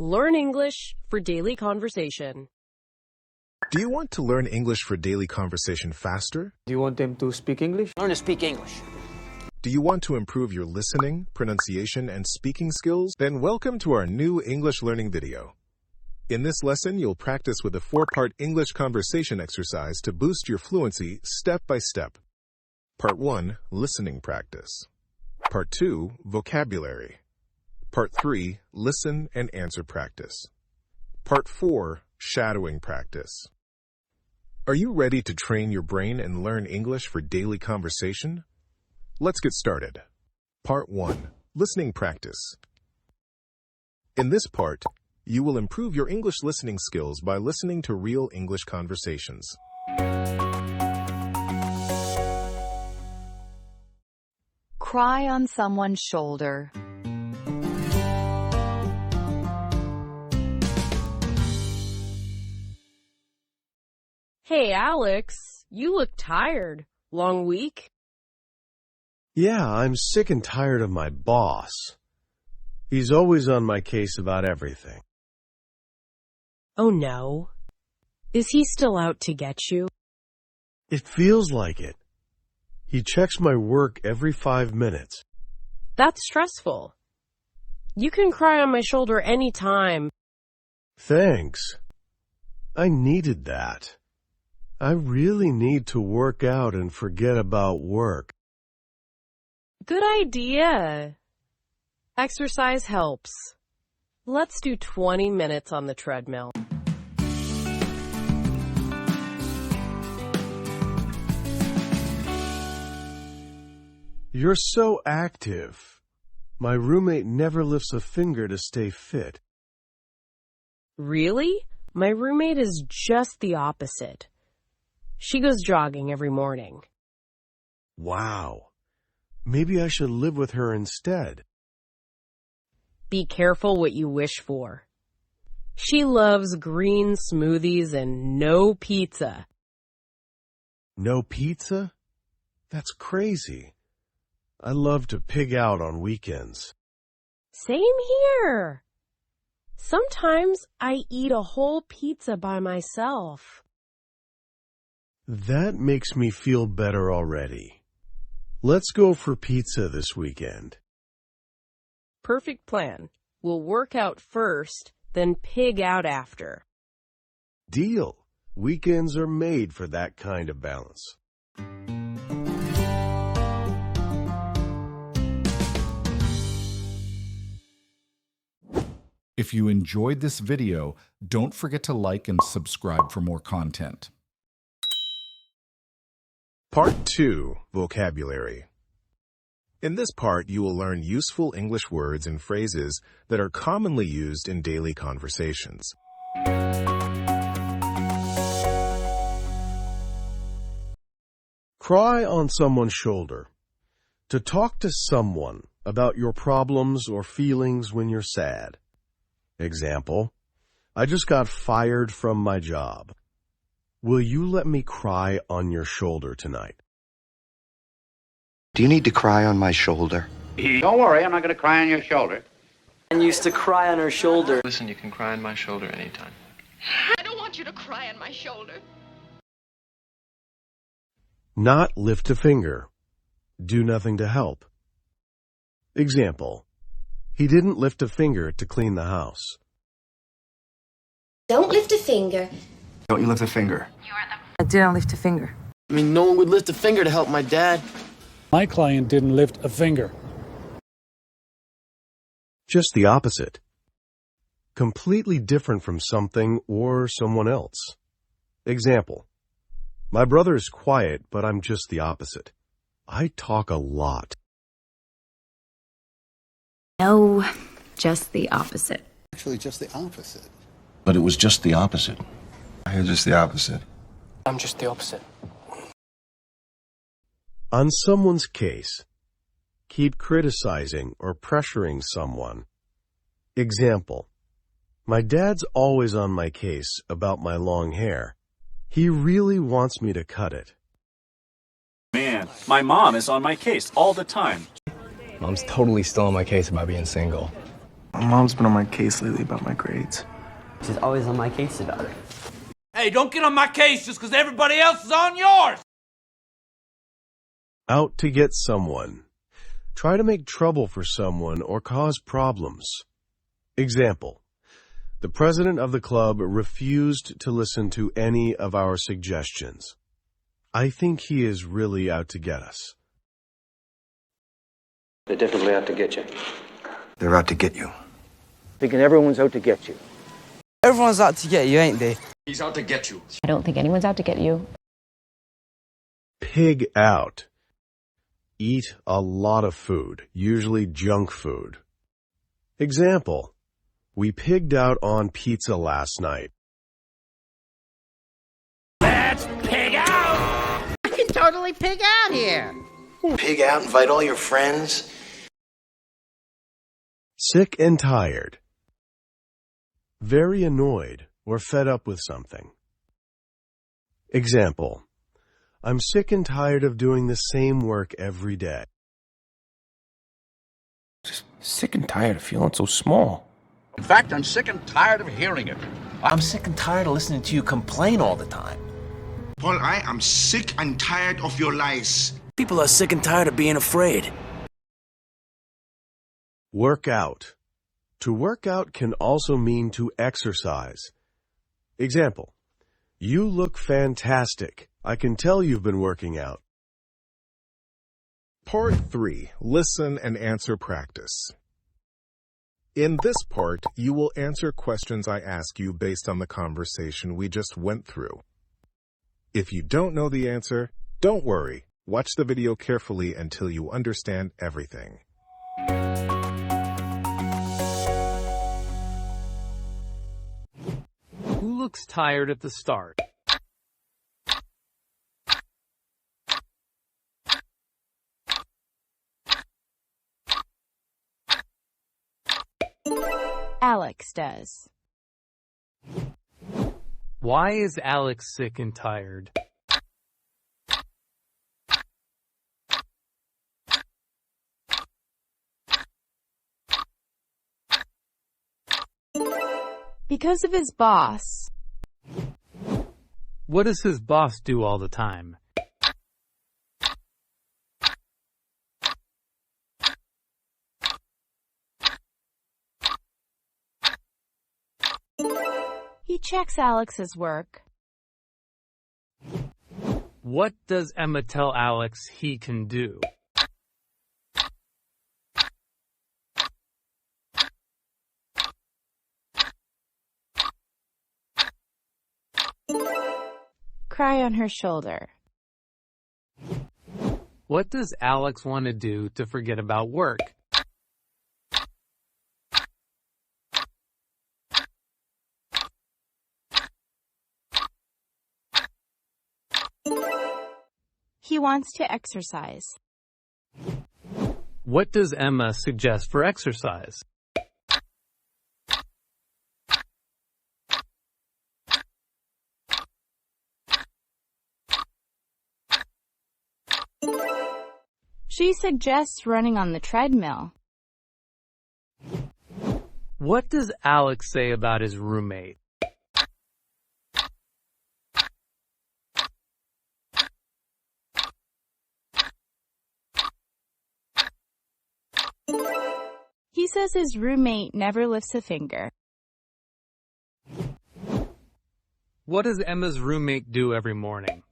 Learn English for daily conversation. Do you want to learn English for daily conversation faster? Do you want them to speak English? Learn to speak English. Do you want to improve your listening, pronunciation, and speaking skills? Then welcome to our new English learning video. In this lesson, you'll practice with a 4-part English conversation exercise to boost your fluency step by step. Part 1, listening practice. Part 2, vocabulary. Part 3, listen and answer practice. Part 4, shadowing practice. Are you ready to train your brain and learn English for daily conversation? Let's get started. Part 1, listening practice. In this part, you will improve your English listening skills by listening to real English conversations. Cry on someone's shoulder. Hey, Alex, you look tired. Long week? Yeah, I'm sick and tired of my boss. He's always on my case about everything. Oh no. Is he still out to get you? It feels like it. He checks my work every 5 minutes. That's stressful. You can cry on my shoulder anytime. Thanks. I needed that. I really need to work out and forget about work. Good idea. Exercise helps. Let's do 20 minutes on the treadmill. You're so active. My roommate never lifts a finger to stay fit. Really? My roommate is just the opposite. She goes jogging every morning. Wow. Maybe I should live with her instead. Be careful what you wish for. She loves green smoothies and no pizza. No pizza? That's crazy. I love to pig out on weekends. Same here. Sometimes I eat a whole pizza by myself. That makes me feel better already. Let's go for pizza this weekend. Perfect plan. We'll work out first, then pig out after. Deal. Weekends are made for that kind of balance. If you enjoyed this video, don't forget to like and subscribe for more content. Part 2, vocabulary. In this part, you will learn useful English words and phrases that are commonly used in daily conversations. Cry on someone's shoulder. To talk to someone about your problems or feelings when you're sad. Example, I just got fired from my job. Will you let me cry on your shoulder tonight? Do you need to cry on my shoulder? Don't worry, I'm not going to cry on your shoulder. And used to cry on her shoulder. Listen, you can cry on my shoulder anytime. I don't want you to cry on my shoulder. Not lift a finger. Do nothing to help. Example, he didn't lift a finger to clean the house. Don't lift a finger. Don't you lift a finger? I didn't lift a finger. I mean, no one would lift a finger to help my dad. My client didn't lift a finger. Just the opposite. Completely different from something or someone else. Example, my brother is quiet, but I'm just the opposite. I talk a lot. No, just the opposite. Actually, just the opposite. But it was just the opposite. You're just the opposite. I'm just the opposite. On someone's case, keep criticizing or pressuring someone. Example, my dad's always on my case about my long hair. He really wants me to cut it. Man, my mom is on my case all the time. Mom's totally still on my case about being single. My mom's been on my case lately about my grades. She's always on my case about it. Hey, don't get on my case just because everybody else is on yours! Out to get someone. Try to make trouble for someone or cause problems. Example. The president of the club refused to listen to any of our suggestions. I think he is really out to get us. They're definitely out to get you. They're out to get you. Thinking everyone's out to get you. Everyone's out to get you, ain't they? He's out to get you. I don't think anyone's out to get you. Pig out. Eat a lot of food, usually junk food. Example. We pigged out on pizza last night. Let's pig out! I can totally pig out here. Pig out, invite all your friends. Sick and tired. Very annoyed or fed up with something. Example. I'm sick and tired of doing the same work every day. Just sick and tired of feeling so small. In fact, I'm sick and tired of hearing it. I'm sick and tired of listening to you complain all the time. Paul, I am sick and tired of your lies. People are sick and tired of being afraid. Work out. To work out can also mean to exercise. Example. You look fantastic. I can tell you've been working out. Part 3. Listen and answer practice. In this part, you will answer questions I ask you based on the conversation we just went through. If you don't know the answer, don't worry. Watch the video carefully until you understand everything. Who looks tired at the start? Alex does. Why is Alex sick and tired? Because of his boss. What does his boss do all the time? He checks Alex's work. What does Emma tell Alex he can do? Cry on her shoulder. What does Alex want to do to forget about work? He wants to exercise. What does Emma suggest for exercise? She suggests running on the treadmill. What does Alex say about his roommate? He says his roommate never lifts a finger. What does Emma's roommate do every morning?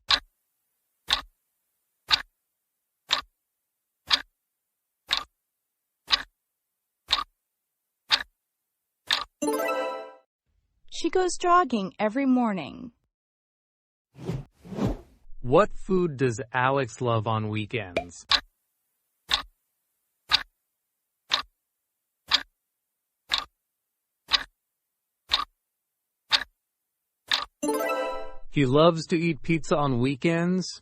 She goes jogging every morning. What food does Alex love on weekends? He loves to eat pizza on weekends.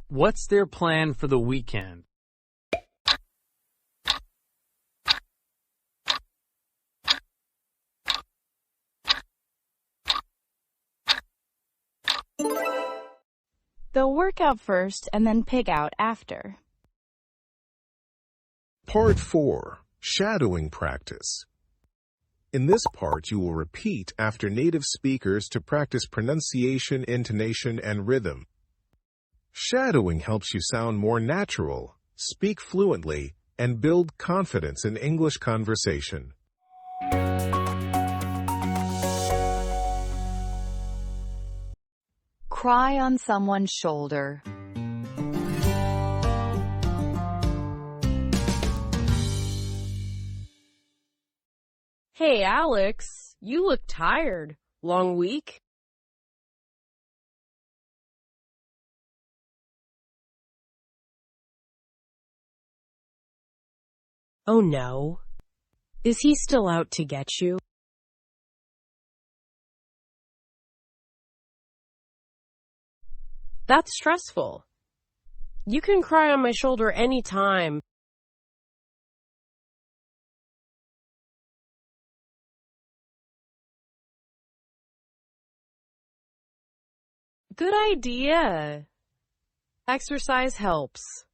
What's their plan for the weekend? They'll work out first and then pig out after. Part 4. Shadowing practice. In this part, you will repeat after native speakers to practice pronunciation, intonation, and rhythm. Shadowing helps you sound more natural, speak fluently, and build confidence in English conversation. Cry on someone's shoulder. Hey, Alex, you look tired. Long week? Oh no. Is he still out to get you? That's stressful. You can cry on my shoulder anytime. Good idea. Exercise helps.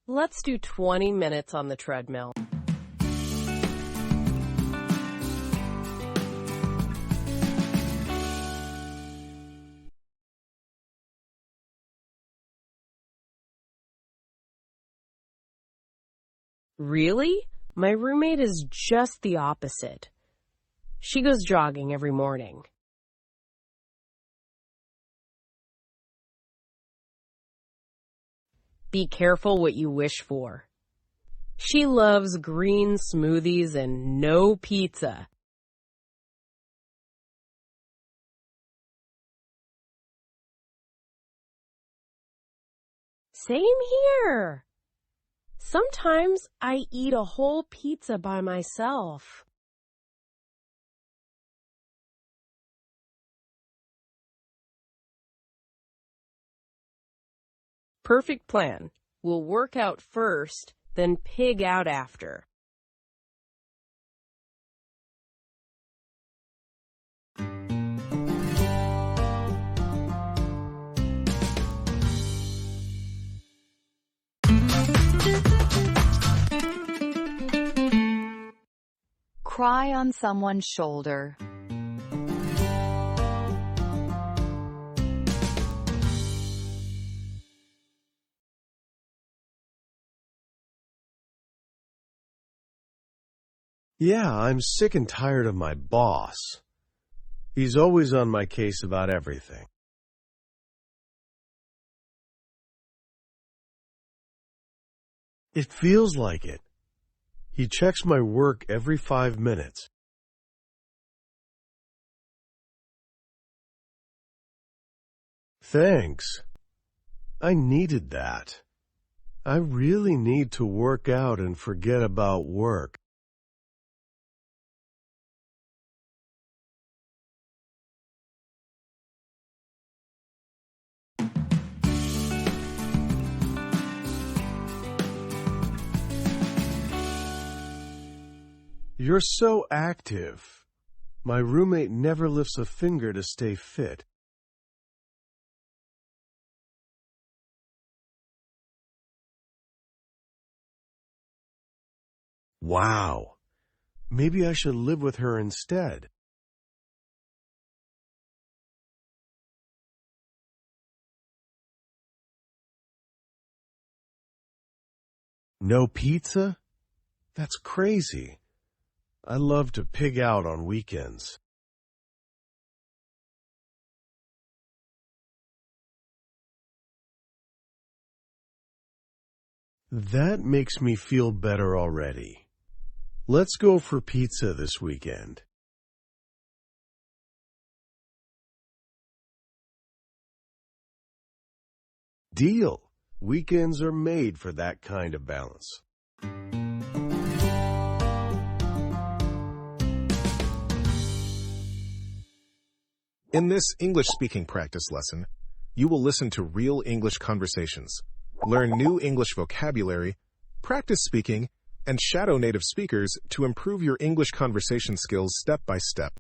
Let's do 20 minutes on the treadmill. Really? My roommate is just the opposite. She goes jogging every morning. Be careful what you wish for. She loves green smoothies and no pizza. Same here. Sometimes I eat a whole pizza by myself. Perfect plan. We'll work out first, then pig out after. Cry on someone's shoulder. Yeah, I'm sick and tired of my boss. He's always on my case about everything. It feels like it. He checks my work every 5 minutes. Thanks. I needed that. I really need to work out and forget about work. You're so active. My roommate never lifts a finger to stay fit. Wow. Maybe I should live with her instead. No pizza? That's crazy. I love to pig out on weekends. That makes me feel better already. Let's go for pizza this weekend. Deal. Weekends are made for that kind of balance. In this English-speaking practice lesson, you will listen to real English conversations, learn new English vocabulary, practice speaking, and shadow native speakers to improve your English conversation skills step by step.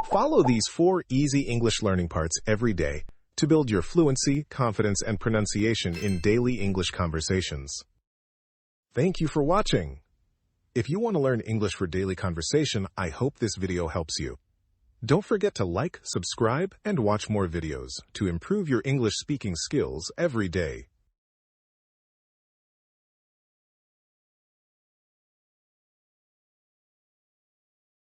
Follow these 4 easy English learning parts every day to build your fluency, confidence, and pronunciation in daily English conversations. Thank you for watching. If you want to learn English for daily conversation, I hope this video helps you. Don't forget to like, subscribe, and watch more videos to improve your English speaking skills every day.